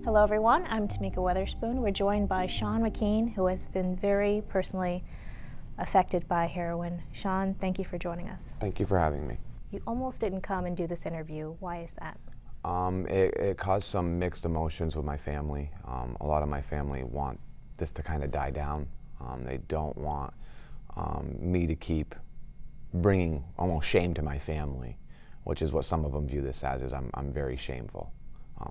Hello everyone, I'm Tamika Weatherspoon. We're joined by Sean McKean, who has been very personally affected by heroin. Sean, thank you for joining us. Thank you for having me. You almost didn't come and do this interview. Why is that? It caused some mixed emotions with my family. A lot of my family want this to kind of die down. They don't want me to keep bringing almost shame to my family, which is what some of them view this as. Is I'm very shameful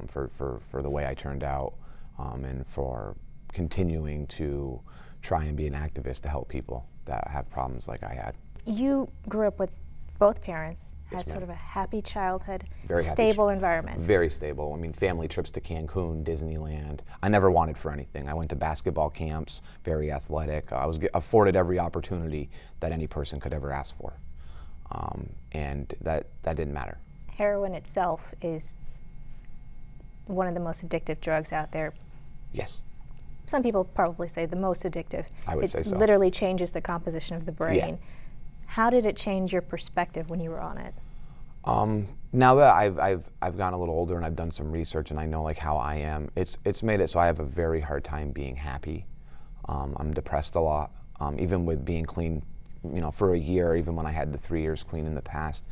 for the way I turned out and for continuing to try and be an activist to help people that have problems like I had. You grew up with both parents, had Yes, sort ma'am. of a happy childhood, Very happy stable environment. Very stable. I mean, family trips to Cancun, Disneyland. I never wanted for anything. I went to basketball camps, very athletic. I was afforded every opportunity that any person could ever ask for. And that didn't matter. Heroin itself is one of the most addictive drugs out there. Yes. Some people probably say the most addictive. I would say so. It literally changes the composition of the brain. Yeah. How did it change your perspective when you were on it? Now that I've gotten a little older and I've done some research and I know like how I am, it's made it so I have a very hard time being happy. I'm depressed a lot, even with being clean, for a year, even when I had the 3 years clean in the past.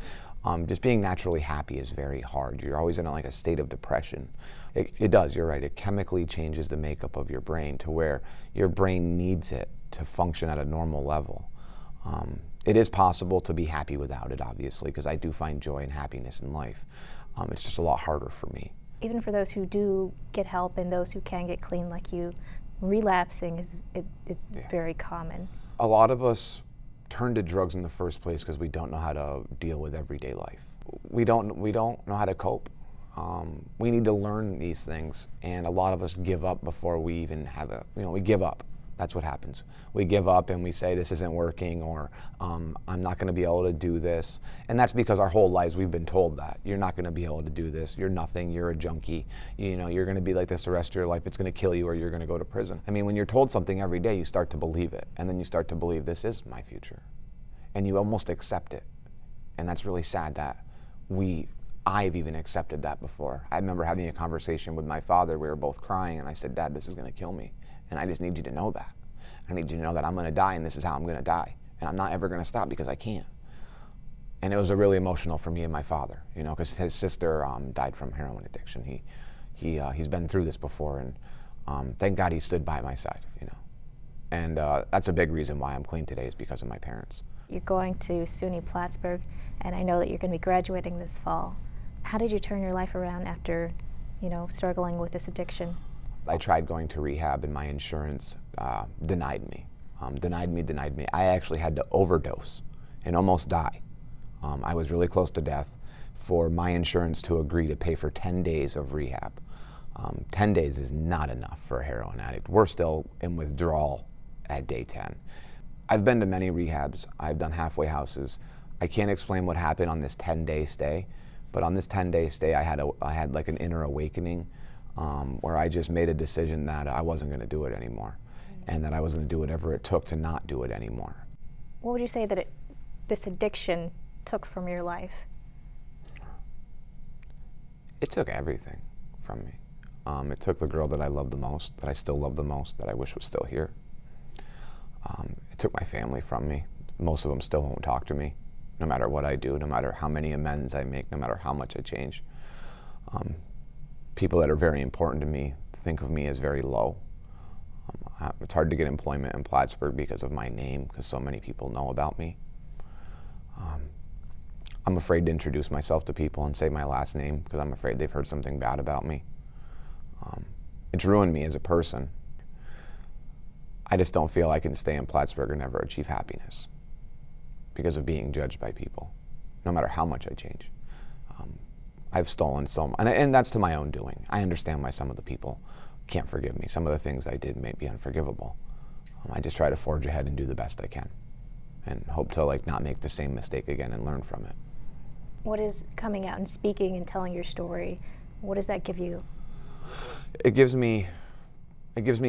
Just being naturally happy is very hard. You're always in like a state of depression. It does, you're right. It chemically changes the makeup of your brain to where your brain needs it to function at a normal level. It is possible to be happy without it, obviously, because I do find joy and happiness in life. It's just a lot harder for me. Even for those who do get help and those who can get clean like you, relapsing it's very common. A lot of us turn to drugs in the first place because we don't know how to deal with everyday life. We don't know how to cope. We need to learn these things, and a lot of us give up before we even have we give up. That's what happens. We give up and we say this isn't working, or I'm not going to be able to do this. And that's because our whole lives we've been told that. You're not going to be able to do this. You're nothing. You're a junkie. You're going to be like this the rest of your life. It's going to kill you, or you're going to go to prison. I mean, when you're told something every day, you start to believe it. And then you start to believe this is my future. And you almost accept it. And that's really sad that I've even accepted that before. I remember having a conversation with my father. We were both crying, and I said, "Dad, this is going to kill me. And I just need you to know that. I need you to know that I'm going to die, and this is how I'm going to die. And I'm not ever going to stop because I can't." And it was really emotional for me and my father, because his sister died from heroin addiction. He's been through this before, and thank God he stood by my side, And that's a big reason why I'm clean today is because of my parents. You're going to SUNY Plattsburgh, and I know that you're going to be graduating this fall. How did you turn your life around after, struggling with this addiction? I tried going to rehab, and my insurance denied me. Denied me. I actually had to overdose and almost die. I was really close to death for my insurance to agree to pay for 10 days of rehab. 10 days is not enough for a heroin addict. We're still in withdrawal at day 10. I've been to many rehabs. I've done halfway houses. I can't explain what happened on this 10-day stay, but on this 10-day stay, I had like an inner awakening. Where I just made a decision that I wasn't going to do it anymore, and that I was going to do whatever it took to not do it anymore. What would you say that this addiction took from your life? It took everything from me. It took the girl that I loved the most, that I still love the most, that I wish was still here. It took my family from me. Most of them still won't talk to me, no matter what I do, no matter how many amends I make, no matter how much I change. People that are very important to me think of me as very low. It's hard to get employment in Plattsburgh because of my name, because so many people know about me. I'm afraid to introduce myself to people and say my last name because I'm afraid they've heard something bad about me. It's ruined me as a person. I just don't feel I can stay in Plattsburgh and never achieve happiness because of being judged by people, no matter how much I change. I've stolen and that's to my own doing. I understand why some of the people can't forgive me. Some of the things I did may be unforgivable. I just try to forge ahead and do the best I can, and hope to not make the same mistake again and learn from it. What is coming out and speaking and telling your story, what does that give you? It gives me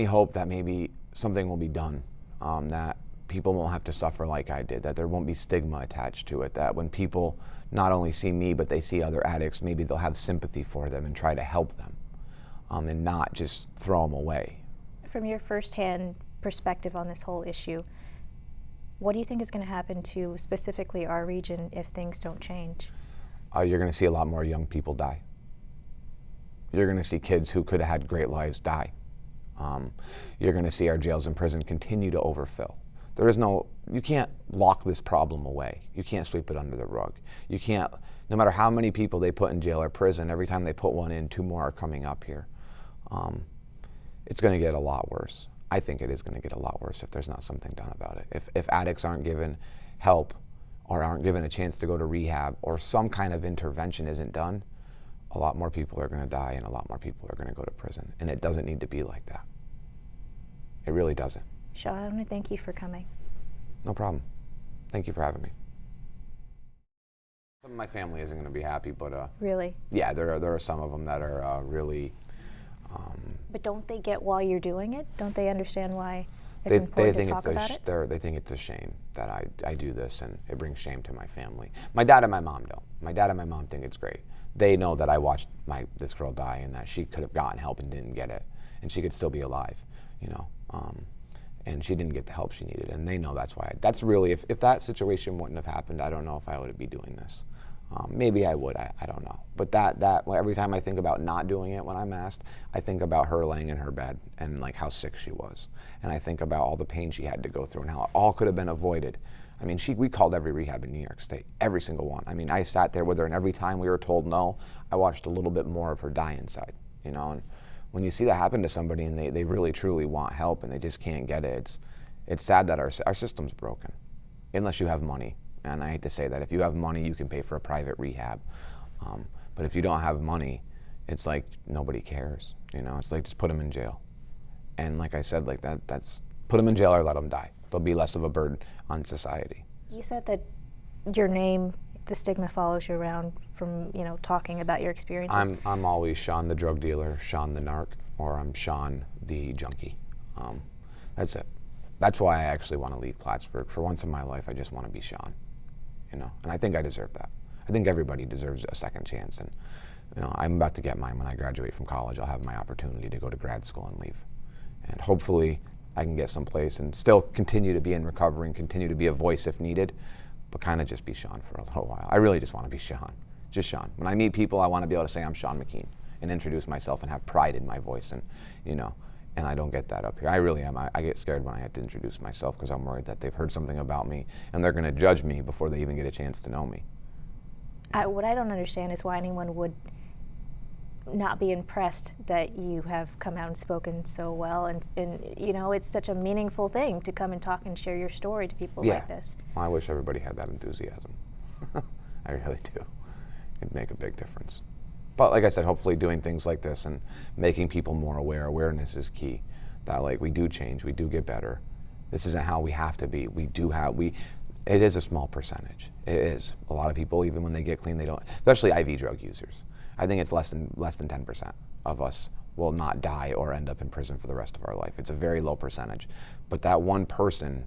hope that maybe something will be done, that people won't have to suffer like I did, that there won't be stigma attached to it, that when people not only see me but they see other addicts, maybe they'll have sympathy for them and try to help them. and not just throw them away. From your firsthand perspective on this whole issue, what do you think is going to happen to specifically our region if things don't change? You're going to see a lot more young people die. You're going to see kids who could have had great lives die. You're going to see our jails and prison continue to overfill. You can't lock this problem away. You can't sweep it under the rug. You can't, no matter how many people they put in jail or prison, every time they put one in, 2 more are coming up here. It's going to get a lot worse. I think it is going to get a lot worse if there's not something done about it. If addicts aren't given help or aren't given a chance to go to rehab or some kind of intervention isn't done, a lot more people are going to die and a lot more people are going to go to prison. And it doesn't need to be like that. It really doesn't. Sean, I want to thank you for coming. No problem. Thank you for having me. Some of my family isn't going to be happy, but Really? yeah, there are some of them that are really. But don't they get why you're doing it? Don't they understand why it's important to talk about it? They think it's a shame that I do this, and it brings shame to my family. My dad and my mom don't. My dad and my mom think it's great. They know that I watched this girl die and that she could have gotten help and didn't get it, and she could still be alive, you know. And she didn't get the help she needed, and they know that's why. That's really, if that situation wouldn't have happened, I don't know if I would be doing this. Maybe I would, I don't know. But every time I think about not doing it when I'm asked, I think about her laying in her bed and like how sick she was. And I think about all the pain she had to go through and how it all could have been avoided. I mean, we called every rehab in New York State, every single one. I mean, I sat there with her, and every time we were told no, I watched a little bit more of her die inside, you know. And when you see that happen to somebody and they really truly want help and they just can't get it, it's sad that our system's broken, unless you have money. And I hate to say that. If you have money, you can pay for a private rehab. But if you don't have money, it's like nobody cares. You know, it's like just put them in jail. And like I said, like that's put them in jail or let them die. They'll be less of a burden on society. You said that your name, the stigma follows you around from, talking about your experiences. I'm always Sean the drug dealer, Sean the narc, or I'm Sean the junkie. That's it. That's why I actually want to leave Plattsburgh. For once in my life, I just want to be Sean. You know, and I think I deserve that. I think everybody deserves a second chance, and I'm about to get mine. When I graduate from college, I'll have my opportunity to go to grad school and leave, and hopefully I can get someplace and still continue to be in recovery and continue to be a voice if needed, but kind of just be Sean for a little while. I really just want to be Sean, just Sean. When I meet people, I want to be able to say I'm Sean McKean and introduce myself and have pride in my voice, and and I don't get that up here. I really am. I get scared when I have to introduce myself because I'm worried that they've heard something about me and they're going to judge me before they even get a chance to know me. What I don't understand is why anyone would not be impressed that you have come out and spoken so well, and it's such a meaningful thing to come and talk and share your story to people like this. Well, I wish everybody had that enthusiasm. I really do. It'd make a big difference. But like I said, hopefully doing things like this and making people more aware. Awareness is key. That we do change, we do get better. This isn't how we have to be. It is a small percentage. It is. A lot of people, even when they get clean, they don't, especially IV drug users. I think it's less than 10% of us will not die or end up in prison for the rest of our life. It's a very low percentage. But that one person,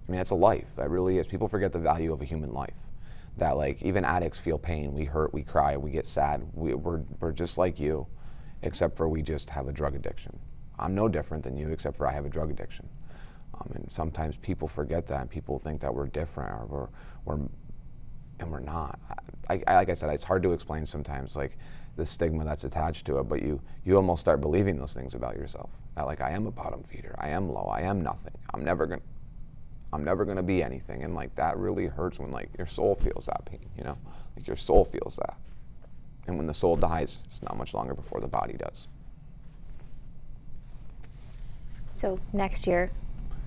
that's a life. That really is. People forget the value of a human life. That even addicts feel pain, we hurt, we cry, we get sad. We're just like you, except for we just have a drug addiction. I'm no different than you, except for I have a drug addiction. And sometimes people forget that, and people think that we're different, or and we're not. Like I said, it's hard to explain sometimes, the stigma that's attached to it, but you almost start believing those things about yourself. That I am a bottom feeder, I am low, I am nothing, I'm never gonna be anything, and that really hurts when your soul feels that pain, your soul feels that. And when the soul dies, it's not much longer before the body does. So next year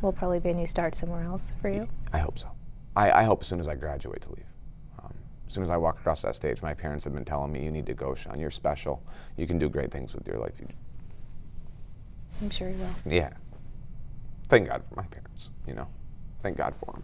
will probably be a new start somewhere else for you? I hope so. I hope as soon as I graduate to leave. As soon as I walk across that stage, my parents have been telling me, you need to go, Sean, you're special. You can do great things with your life. I'm sure you will. Yeah. Thank God for my parents, Thank God for them.